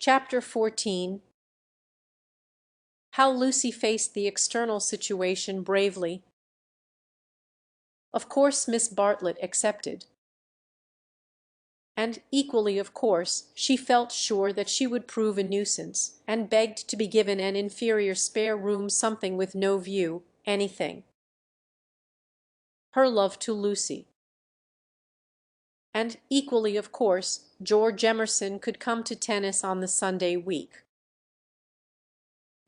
Chapter 14. How Lucy faced the external situation bravely. Of course Miss Bartlett accepted. And, equally of course, she felt sure that she would prove a nuisance, and begged to be given an inferior spare room, something with no view, anything. Her love to Lucy. And, equally of course, George Emerson could come to tennis on the Sunday week.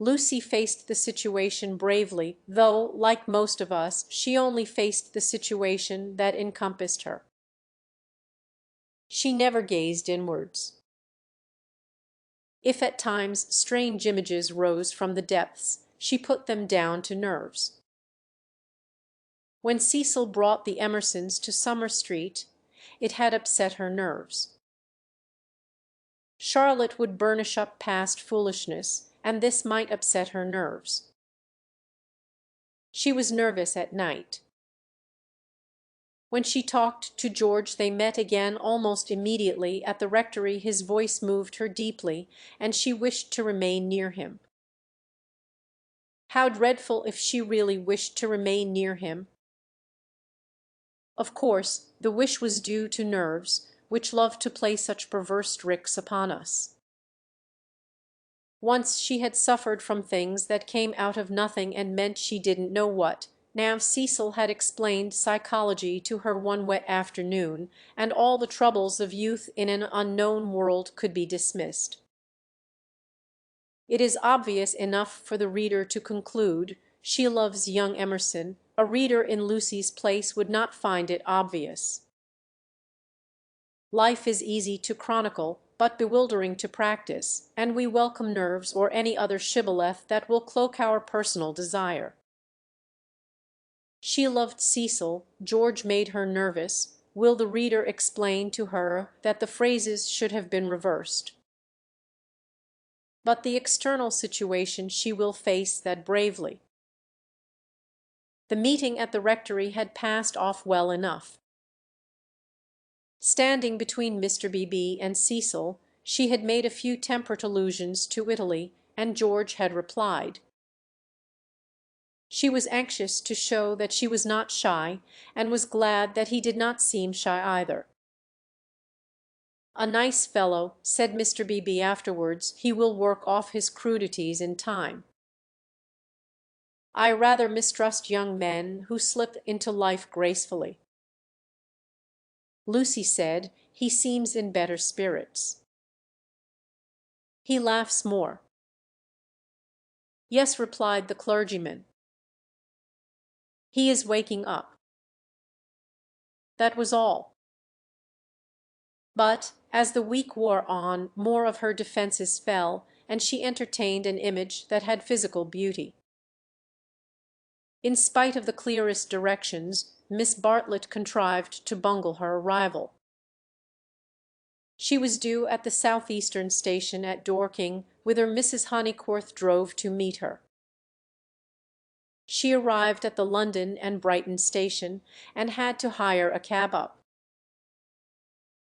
Lucy faced the situation bravely, though, like most of us, she only faced the situation that encompassed her. She never gazed inwards. If at times strange images rose from the depths, she put them down to nerves. When Cecil brought the Emersons to Summer Street, it had upset her nerves. Charlotte would burnish up past foolishness, and this might upset her nerves. She was nervous at night. When she talked to George they met again almost immediately at the rectory. His voice moved her deeply, and she wished to remain near him. How dreadful if she really wished to remain near him! Of course, the wish was due to nerves, which love to play such perverse tricks upon us. Once she had suffered from things that came out of nothing and meant she didn't know what. Now Cecil had explained psychology to her one wet afternoon, and all the troubles of youth in an unknown world could be dismissed. It is obvious enough for the reader to conclude she loves young Emerson. A reader in Lucy's place would not find it obvious. Life is easy to chronicle, but bewildering to practice, and we welcome nerves or any other shibboleth that will cloak our personal desire. She loved Cecil, George made her nervous. Will the reader explain to her that the phrases should have been reversed? But the external situation she will face that bravely. The meeting at the rectory had passed off well enough. Standing between Mr. B.B. and Cecil, she had made a few temperate allusions to Italy, and George had replied. She was anxious to show that she was not shy, and was glad that he did not seem shy either. "A nice fellow," said Mr. B.B. afterwards. "He will work off his crudities in time. I rather mistrust young men who slip into life gracefully." Lucy said, "He seems in better spirits. He laughs more." "Yes," replied the clergyman. "He is waking up." That was all. But, as the week wore on, more of her defences fell, and she entertained an image that had physical beauty. In spite of the clearest directions, Miss Bartlett contrived to bungle her arrival. She was due at the southeastern station at Dorking, whither Mrs. Honeycorth drove to meet her. She arrived at the London and Brighton station, and had to hire a cab up.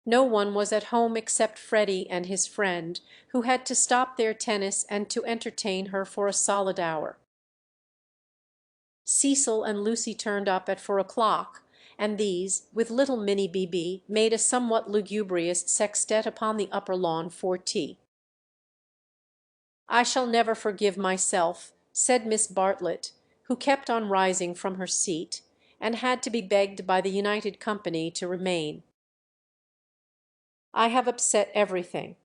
No one was at home except Freddie and his friend, who had to stop their tennis and to entertain her for a solid hour. Cecil and Lucy turned up at 4 o'clock, and these, with little Minnie B.B., made a somewhat lugubrious sextet upon the upper lawn for tea. "I shall never forgive myself," said Miss Bartlett, who kept on rising from her seat, and had to be begged by the United Company to remain. "I have upset everything.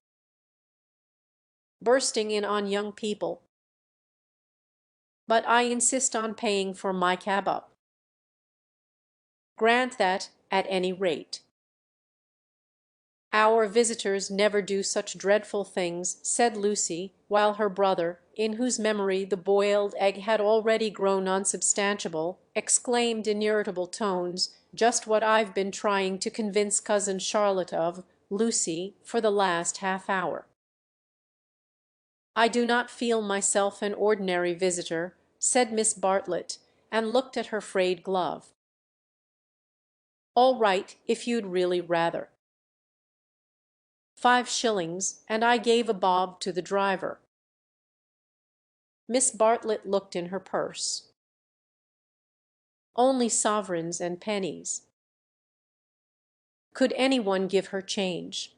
Bursting in on young people. But I insist on paying for my cab up." "Grant that, at any rate." "Our visitors never do such dreadful things," said Lucy, while her brother, in whose memory the boiled egg had already grown unsubstantiable, exclaimed in irritable tones, "Just what I've been trying to convince cousin Charlotte of, Lucy, for the last half-hour. I do not feel myself an ordinary visitor," said Miss Bartlett, and looked at her frayed glove. "All right, if you'd really rather." 5 shillings, and I gave a bob to the driver. Miss Bartlett looked in her purse. Only sovereigns and pennies. Could anyone give her change?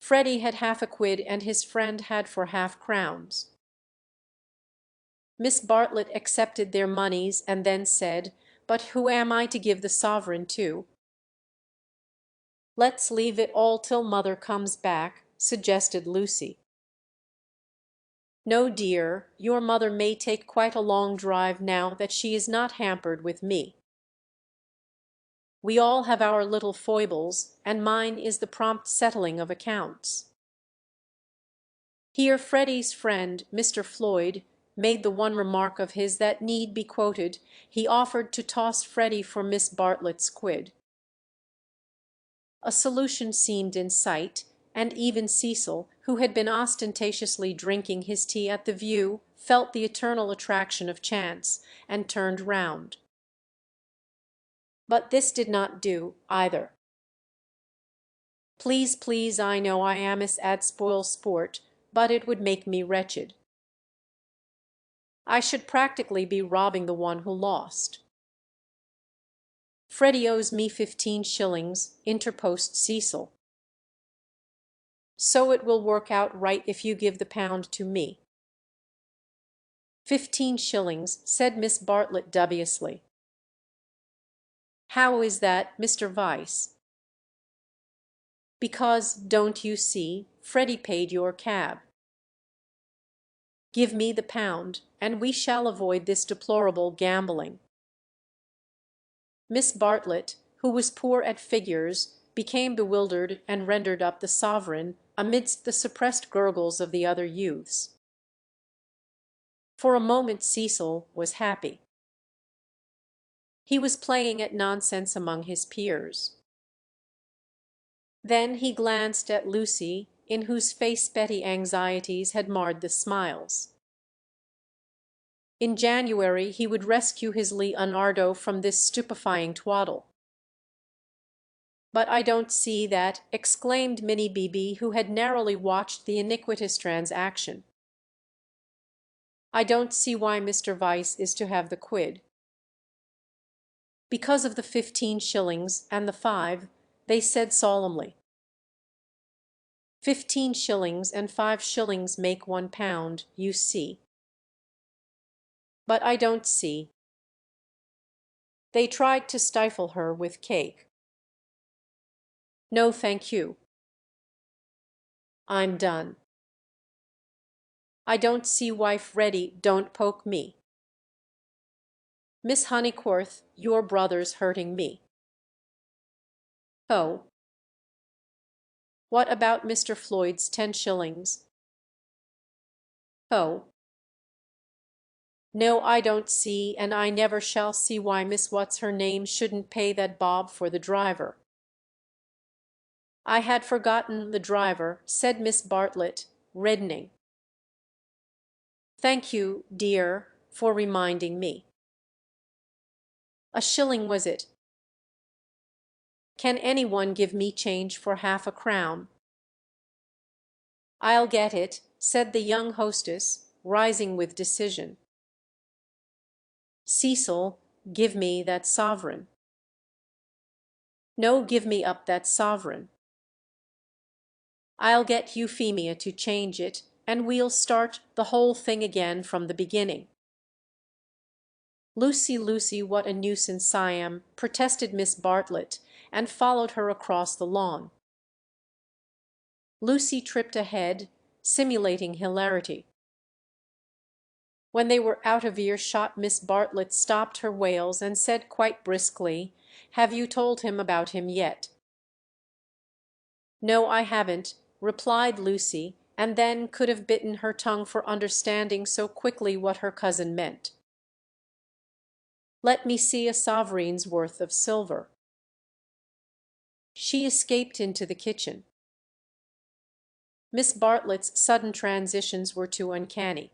Freddie had half a quid and his friend had for half-crowns. Miss Bartlett accepted their moneys and then said, "But who am I to give the sovereign to?" "Let's leave it all till mother comes back," suggested Lucy. "No, dear, your mother may take quite a long drive now that she is not hampered with me. We all have our little foibles, and mine is the prompt settling of accounts." Here Freddie's friend, Mr. Floyd, made the one remark of his that need be quoted. He offered to toss Freddie for Miss Bartlett's quid. A solution seemed in sight, and even Cecil, who had been ostentatiously drinking his tea at the View, felt the eternal attraction of chance, and turned round. But this did not do, either. "Please, please, I know I am ad spoil sport, but it would make me wretched. I should practically be robbing the one who lost." "Freddie owes me 15 shillings, interposed Cecil. "So it will work out right if you give the pound to me." 15 shillings, said Miss Bartlett dubiously. "How is that, Mr. Vyse?" "Because, don't you see, Freddie paid your cab. Give me the pound, and we shall avoid this deplorable gambling." Miss Bartlett, who was poor at figures, became bewildered and rendered up the sovereign amidst the suppressed gurgles of the other youths. For a moment Cecil was happy. He was playing at nonsense among his peers. Then he glanced at Lucy, in whose face petty anxieties had marred the smiles. In January he would rescue his Leonardo from this stupefying twaddle. "But I don't see that," exclaimed Minnie Beebe, who had narrowly watched the iniquitous transaction. "I don't see why Mr. Vyse is to have the quid." "Because of the 15 shillings and the 5, they said solemnly. 15 shillings and 5 shillings make £1, you see." "But I don't see." They tried to stifle her with cake. "No, thank you. I'm done. I don't see why Freddie don't poke me. Miss Honeycorth, your brother's hurting me." "Oh." "What about Mr. Floyd's 10 shillings?" "Oh." "No, I don't see, and I never shall see why Miss What's-her-name shouldn't pay that bob for the driver." "I had forgotten the driver," said Miss Bartlett, reddening. "Thank you, dear, for reminding me. A shilling was it? Can any one give me change for half a crown?" "I'll get it," said the young hostess, rising with decision. "Cecil, give me that sovereign." "No, give me up that sovereign." "I'll get Euphemia to change it, and we'll start the whole thing again from the beginning." "Lucy, Lucy, what a nuisance I am!" protested Miss Bartlett, and followed her across the lawn. Lucy tripped ahead, simulating hilarity. When they were out of earshot, Miss Bartlett stopped her wails and said quite briskly, "Have you told him about him yet?" "No, I haven't," replied Lucy, and then could have bitten her tongue for understanding so quickly what her cousin meant. "Let me see a sovereign's worth of silver." She escaped into the kitchen. Miss Bartlett's sudden transitions were too uncanny.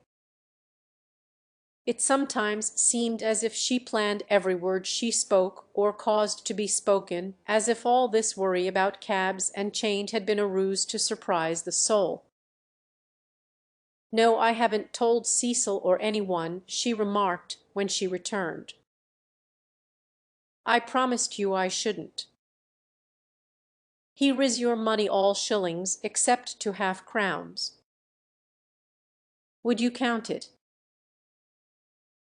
It sometimes seemed as if she planned every word she spoke or caused to be spoken, as if all this worry about cabs and change had been a ruse to surprise the soul. "No, I haven't told Cecil or any one," she remarked when she returned. "I promised you I shouldn't." "Here is your money, all shillings, except to half-crowns. Would you count it?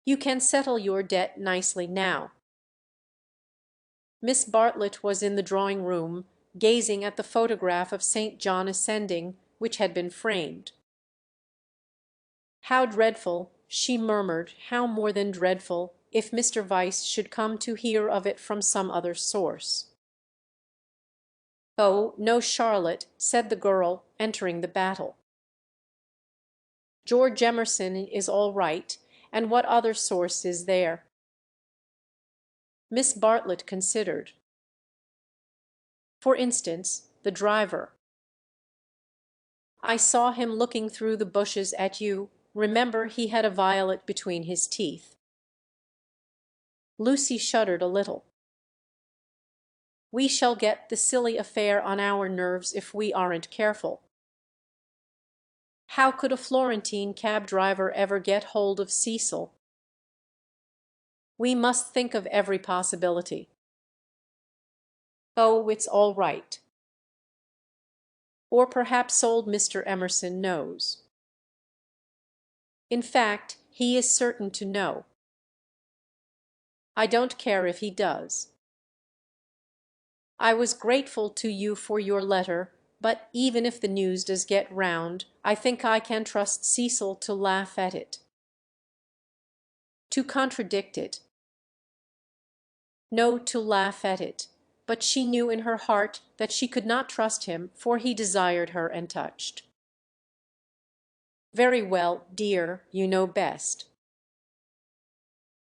You can settle your debt nicely now." Miss Bartlett was in the drawing-room, gazing at the photograph of St. John Ascending, which had been framed. "How dreadful," she murmured, "how more than dreadful, if Mr. Vyse should come to hear of it from some other source." "Oh, no, Charlotte," said the girl, entering the battle. "George Emerson is all right, and what other source is there?" Miss Bartlett considered. "For instance, the driver. I saw him looking through the bushes at you. Remember, he had a violet between his teeth." Lucy shuddered a little. "We shall get the silly affair on our nerves if we aren't careful. How could a Florentine cab driver ever get hold of Cecil? We must think of every possibility." "Oh, it's all right. Or perhaps old Mr. Emerson knows. In fact, he is certain to know. I don't care if he does. I was grateful to you for your letter, but even if the news does get round, I think I can trust Cecil to laugh at it. To contradict it. No, to laugh at it." But she knew in her heart that she could not trust him, for he desired her and touched. "Very well, dear, you know best.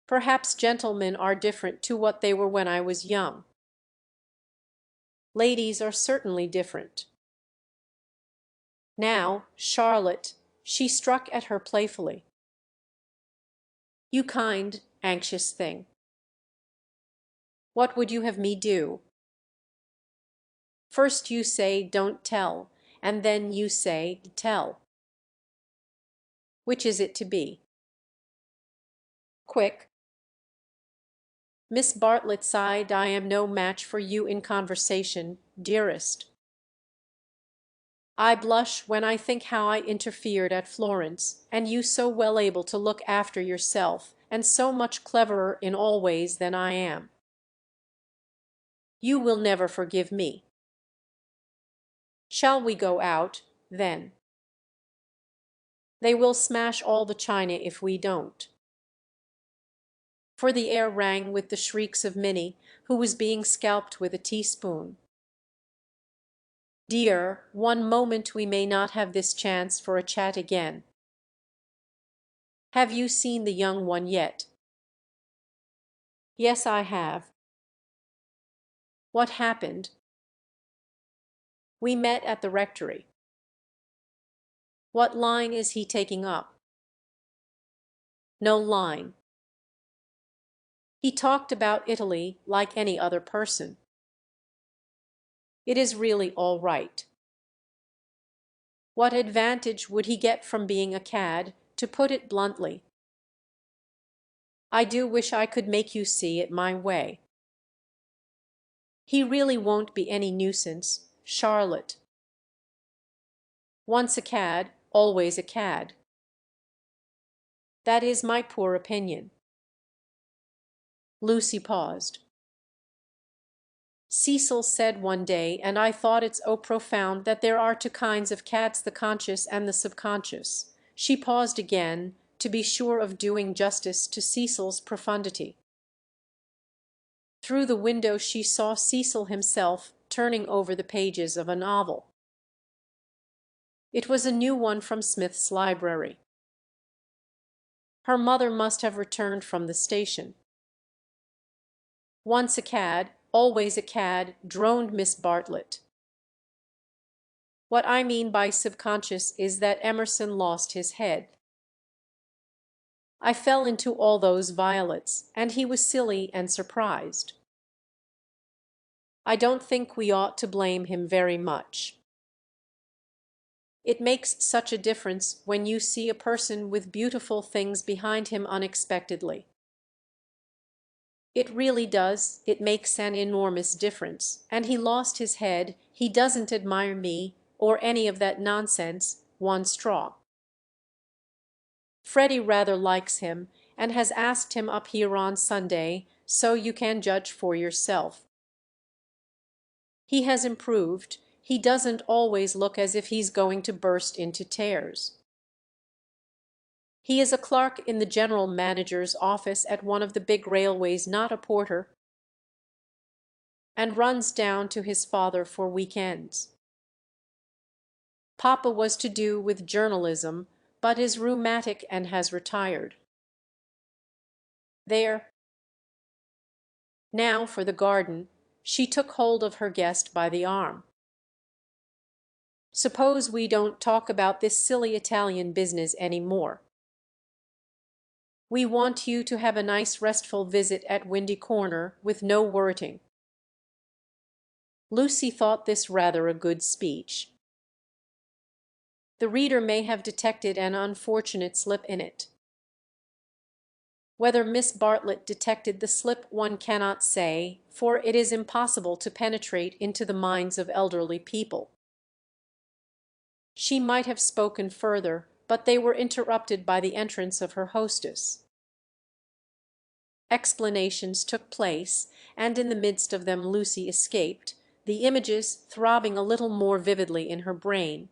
Perhaps gentlemen are different to what they were when I was young. Ladies are certainly different. Now, Charlotte," she struck at her playfully. "You kind, anxious thing. What would you have me do? First you say, 'Don't tell,' and then you say, 'Tell.' Which is it to be?" "Quick." Miss Bartlett sighed. "I am no match for you in conversation, dearest. I blush when I think how I interfered at Florence, and you so well able to look after yourself, and so much cleverer in all ways than I am. You will never forgive me. Shall we go out, then? They will smash all the china if we don't." For the air rang with the shrieks of Minnie, who was being scalped with a teaspoon. "Dear, one moment we may not have this chance for a chat again. Have you seen the young one yet?" "Yes, I have." "What happened?" "We met at the rectory." "What line is he taking up?" "No line. He talked about Italy like any other person." "It is really all right." "What advantage would he get from being a cad, to put it bluntly?" "I do wish I could make you see it my way." "He really won't be any nuisance, Charlotte. Once a cad, always a cad." "That is my poor opinion." Lucy paused. "Cecil said one day, and I thought it's profound, that there are two kinds of cads, the conscious and the subconscious." She paused again, to be sure of doing justice to Cecil's profundity. Through the window she saw Cecil himself turning over the pages of a novel. It was a new one from Smith's library. Her mother must have returned from the station. "Once a cad, always a cad," droned Miss Bartlett. "What I mean by subconscious is that Emerson lost his head." I fell into all those violets, and he was silly and surprised. I don't think we ought to blame him very much. It makes such a difference when you see a person with beautiful things behind him unexpectedly. It really does. It makes an enormous difference, and he lost his head. He doesn't admire me, or any of that nonsense, one straw. Freddie rather likes him, and has asked him up here on Sunday, so you can judge for yourself. He has improved. He doesn't always look as if he's going to burst into tears. He is a clerk in the general manager's office at one of the big railways, not a porter, and runs down to his father for weekends. Papa was to do with journalism, but is rheumatic and has retired. There. Now for the garden. She took hold of her guest by the arm. Suppose we don't talk about this silly Italian business any more. We want you to have a nice restful visit at Windy Corner, with no worriting. Lucy thought this rather a good speech. The reader may have detected an unfortunate slip in it. Whether Miss Bartlett detected the slip one cannot say, for it is impossible to penetrate into the minds of elderly people. She might have spoken further, but they were interrupted by the entrance of her hostess. Explanations took place, and in the midst of them Lucy escaped, the images throbbing a little more vividly in her brain,